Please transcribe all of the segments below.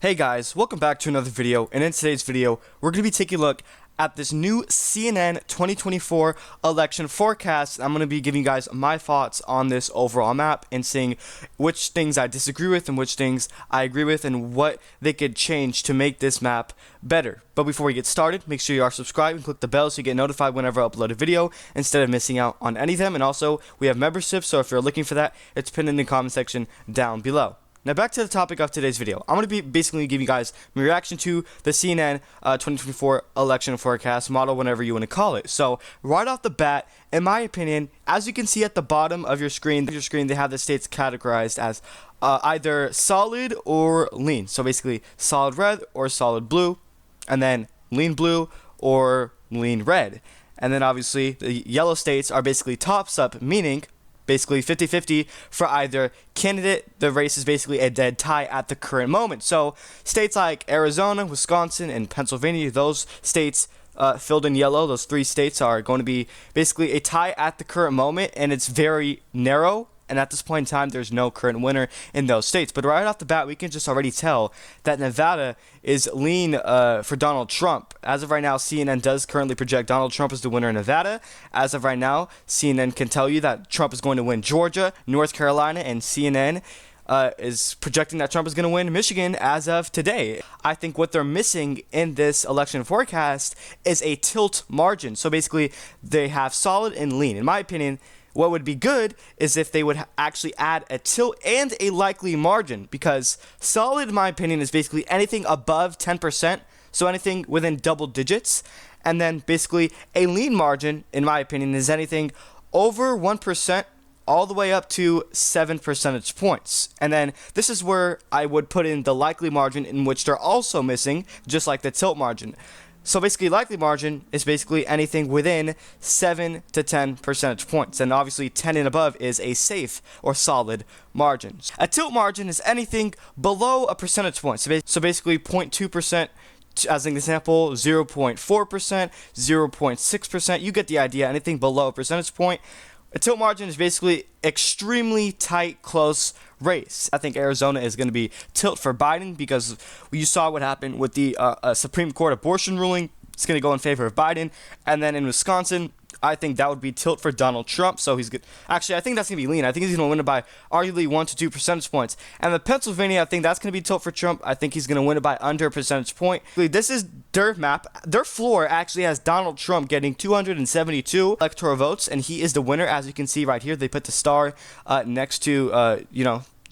Hey guys, welcome back to another video, and in today's video, we're going to be taking a look at this new CNN 2024 election forecast. I'm going to be giving you guys my thoughts on this overall map and seeing which things I disagree with and which things I agree with and what they could change to make this map better. But before we get started, make sure you are subscribed and click the bell so you get notified whenever I upload a video instead of missing out on any of them. And also, we have memberships, so if you're looking for that, it's pinned in the comment section down below. Now back to the topic of today's video. I'm going to be basically giving you guys my reaction to the CNN 2024 election forecast model, whatever you want to call it. So right off the bat, in my opinion, as you can see at the bottom of your screen, they have the states categorized as either solid or lean. So basically solid red or solid blue, and then lean blue or lean red. And then obviously the yellow states are basically tops up, meaning basically 50-50 for either candidate. The race is basically a dead tie at the current moment. So states like Arizona, Wisconsin, and Pennsylvania, those states filled in yellow, those three states are going to be basically a tie at the current moment, and it's very narrow. And at this point in time, there's no current winner in those states. But right off the bat, we can just already tell that Nevada is lean for Donald Trump. As of right now, CNN does currently project Donald Trump as the winner in Nevada. As of right now, CNN can tell you that Trump is going to win Georgia, North Carolina, and CNN is projecting that Trump is going to win Michigan as of today. I think what they're missing in this election forecast is a tilt margin. So basically, they have solid and lean. In my opinion, what would be good is if they would actually add a tilt and a likely margin, because solid, in my opinion, is basically anything above 10%, so anything within double digits. And then basically a lean margin, in my opinion, is anything over 1% all the way up to 7 percentage points. And then this is where I would put in the likely margin, in which they're also missing, just like the tilt margin. So basically, likely margin is basically anything within 7 to 10 percentage points. And obviously, 10 and above is a safe or solid margin. A tilt margin is anything below a percentage point. So basically, 0.2%, as an example, 0.4%, 0.6%. You get the idea. Anything below a percentage point. A tilt margin is basically extremely tight, close race. I think Arizona is going to be tilt for Biden because you saw what happened with the Supreme Court abortion ruling. It's going to go in favor of Biden. And then in Wisconsin, I think that would be tilt for Donald Trump. So he's good. Actually, I think that's going to be lean. I think he's going to win it by arguably 1 to 2 percentage points. And the Pennsylvania, I think that's going to be tilt for Trump. I think he's going to win it by under a percentage point. This is their map. Their floor actually has Donald Trump getting 272 electoral votes, and he is the winner. As you can see right here, they put the star next to,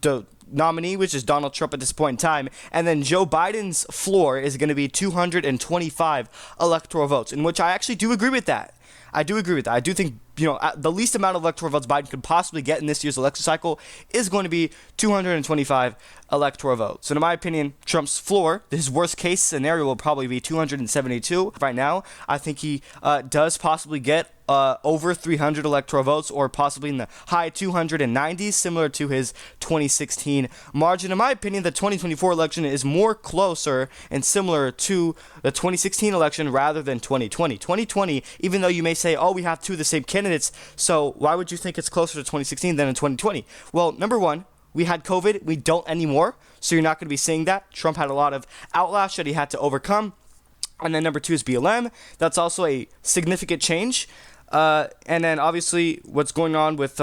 the nominee, which is Donald Trump at this point in time. And then Joe Biden's floor is going to be 225 electoral votes, in which I actually do agree with that. I do agree with that. I do think, the least amount of electoral votes Biden could possibly get in this year's election cycle is going to be 225 electoral votes. And in my opinion, Trump's floor, his worst case scenario, will probably be 272. Right now, I think he does possibly get over 300 electoral votes, or possibly in the high 290s, similar to his 2016 margin. In my opinion, the 2024 election is more closer and similar to the 2016 election rather than 2020. 2020, even though you may say, oh, we have two of the same candidates, so why would you think it's closer to 2016 than in 2020? Well, number one, we had COVID. We don't anymore, so you're not going to be seeing that. Trump had a lot of outlash that he had to overcome. And then number two is BLM. That's also a significant change. And then obviously what's going on with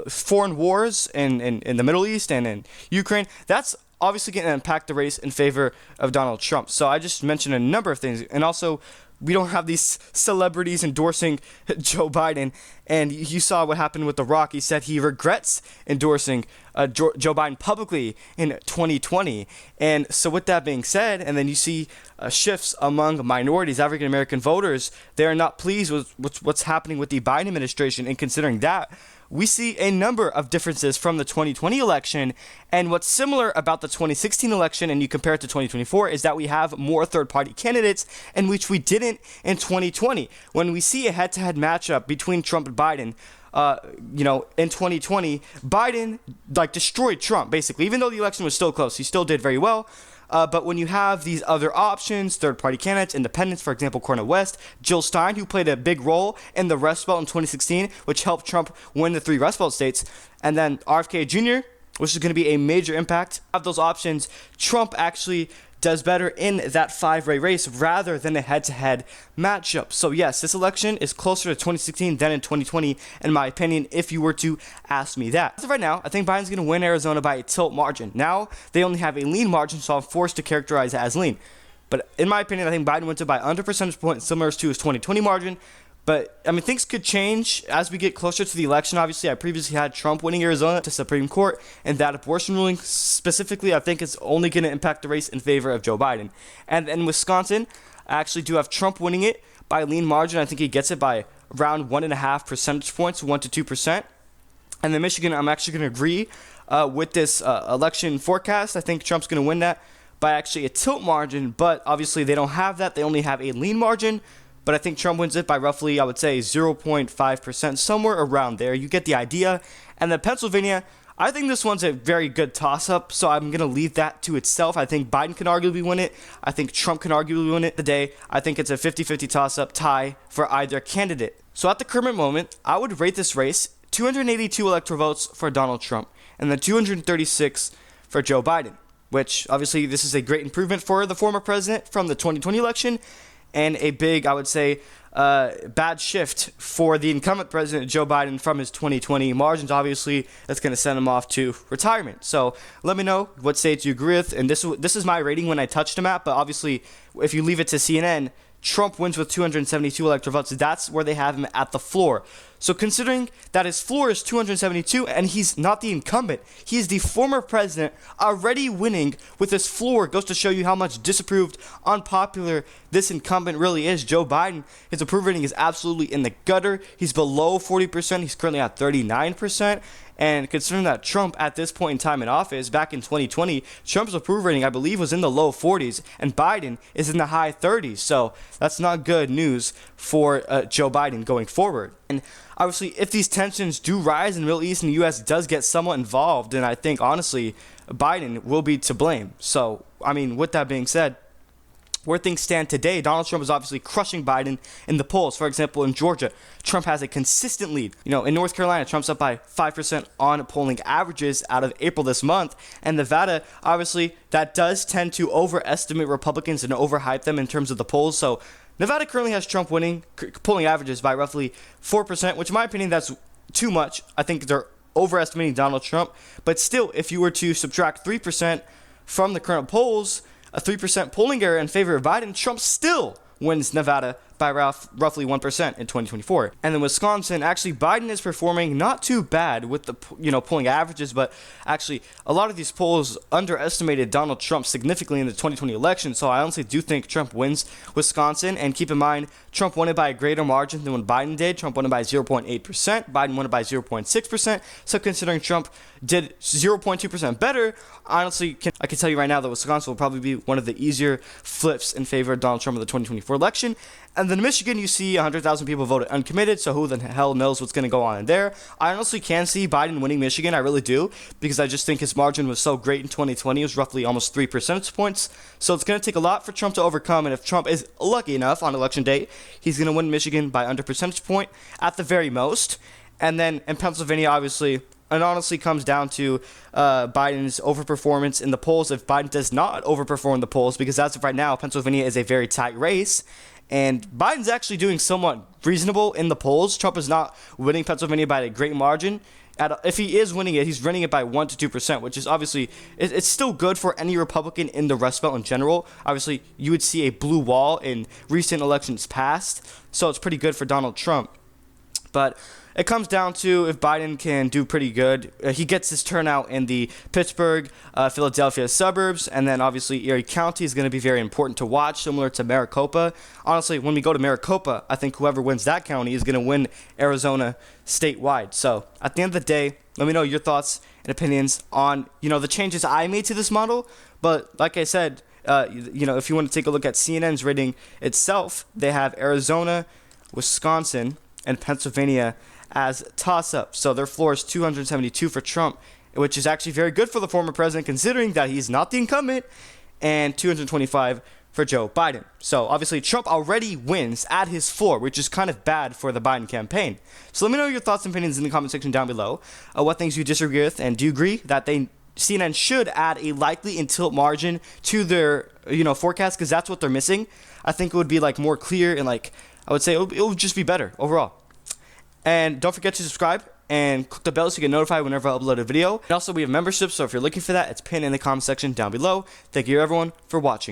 foreign wars in the Middle East and in Ukraine, that's obviously going to impact the race in favor of Donald Trump. So I just mentioned a number of things. And also, we don't have these celebrities endorsing Joe Biden. And you saw what happened with The Rock. He said he regrets endorsing Joe Biden publicly in 2020. And so with that being said, and then you see shifts among minorities, African American voters, they are not pleased with what's happening with the Biden administration. And considering that, we see a number of differences from the 2020 election. And what's similar about the 2016 election, and you compare it to 2024, is that we have more third-party candidates, in which we didn't in 2020. When we see a head-to-head matchup between Trump and Biden, in 2020, Biden destroyed Trump, basically. Even though the election was still close, he still did very well. But when you have these other options, third-party candidates, independents, for example, Cornel West, Jill Stein, who played a big role in the Rust Belt in 2016, which helped Trump win the 3 Rust Belt states, and then RFK Jr., which is going to be a major impact. Of those options, Trump actually does better in that 5-way race rather than a head-to-head matchup. So yes, this election is closer to 2016 than in 2020, in my opinion, if you were to ask me that. As of right now, I think Biden's going to win Arizona by a tilt margin. Now, they only have a lean margin, so I'm forced to characterize it as lean. But in my opinion, I think Biden wins it by under percentage point, similar to his 2020 margin. But, I mean, things could change as we get closer to the election. Obviously, I previously had Trump winning Arizona to Supreme Court, and that abortion ruling specifically, I think, is only going to impact the race in favor of Joe Biden. And in Wisconsin, I actually do have Trump winning it by a lean margin. I think he gets it by around 1.5 percentage points, 1 to 2%. And then Michigan, I'm actually going to agree with this election forecast. I think Trump's going to win that by actually a tilt margin, but obviously they don't have that. They only have a lean margin. But I think Trump wins it by roughly, I would say, 0.5%, somewhere around there. You get the idea. And then Pennsylvania, I think this one's a very good toss-up, so I'm going to leave that to itself. I think Biden can arguably win it. I think Trump can arguably win it today. I think it's a 50-50 toss-up tie for either candidate. So at the current moment, I would rate this race 282 electoral votes for Donald Trump and then 236 for Joe Biden, which obviously this is a great improvement for the former president from the 2020 election, and a big, I would say, bad shift for the incumbent president, Joe Biden, from his 2020 margins. Obviously, that's going to send him off to retirement. So let me know what states you agree with. And this is my rating when I touched him at. But obviously, if you leave it to CNN, Trump wins with 272 electoral votes. That's where they have him at the floor. So considering that his floor is 272 and he's not the incumbent, he's the former president already winning with his floor, goes to show you how much disapproved, unpopular this incumbent really is. Joe Biden, his approval rating is absolutely in the gutter. He's below 40%. He's currently at 39%. And considering that Trump, at this point in time in office, back in 2020, Trump's approval rating, I believe, was in the low 40s, and Biden is in the high 30s. So that's not good news for Joe Biden going forward. And obviously, if these tensions do rise in the Middle East and the U.S. does get somewhat involved, then I think, honestly, Biden will be to blame. So, I mean, with that being said, where things stand today, Donald Trump is obviously crushing Biden in the polls. For example, in Georgia, Trump has a consistent lead. In North Carolina, Trump's up by 5% on polling averages out of April this month. And Nevada, obviously, that does tend to overestimate Republicans and overhype them in terms of the polls. So Nevada currently has Trump winning polling averages by roughly 4%, which in my opinion, that's too much. I think they're overestimating Donald Trump. But still, if you were to subtract 3% from the current polls, a 3% polling error in favor of Biden, Trump still wins Nevada by roughly 1% in 2024. And then Wisconsin, actually, Biden is performing not too bad with the polling averages, but actually a lot of these polls underestimated Donald Trump significantly in the 2020 election. So I honestly do think Trump wins Wisconsin. And keep in mind, Trump won it by a greater margin than when Biden did. Trump won it by 0.8%. Biden won it by 0.6%. So considering Trump did 0.2% better, honestly, I can tell you right now that Wisconsin will probably be one of the easier flips in favor of Donald Trump in the 2024 election. And then in Michigan, you see 100,000 people voted uncommitted, so who the hell knows what's going to go on in there. I honestly can see Biden winning Michigan, I really do, because I just think his margin was so great in 2020. It was roughly almost 3 percentage points. So it's going to take a lot for Trump to overcome, and if Trump is lucky enough on election day, he's going to win Michigan by under percentage point at the very most. And then in Pennsylvania, obviously, it honestly comes down to Biden's overperformance in the polls. If Biden does not overperform the polls, because as of right now, Pennsylvania is a very tight race, and Biden's actually doing somewhat reasonable in the polls. Trump is not winning Pennsylvania by a great margin. If he is winning it, he's winning it by 1 to 2%, which is obviously, it's still good for any Republican in the Rust Belt in general. Obviously, you would see a blue wall in recent elections past, so it's pretty good for Donald Trump. But it comes down to if Biden can do pretty good. He gets his turnout in the Pittsburgh, Philadelphia suburbs, and then obviously Erie County is going to be very important to watch, similar to Maricopa. Honestly, when we go to Maricopa, I think whoever wins that county is going to win Arizona statewide. So at the end of the day, let me know your thoughts and opinions on the changes I made to this model. But like I said, if you want to take a look at CNN's rating itself, they have Arizona, Wisconsin, and Pennsylvania as toss-up. So their floor is 272 for Trump, which is actually very good for the former president considering that he's not the incumbent, and 225 for Joe Biden. So obviously Trump already wins at his floor, which is kind of bad for the Biden campaign. So let me know your thoughts and opinions in the comment section down below. What things you disagree with, and do you agree that they CNN should add a likely and tilt margin to their forecast, because that's what they're missing. I think it would be like more clear, and like I would say it would just be better overall. And don't forget to subscribe and click the bell so you get notified whenever I upload a video. And also we have memberships, so if you're looking for that, it's pinned in the comment section down below. Thank you everyone for watching.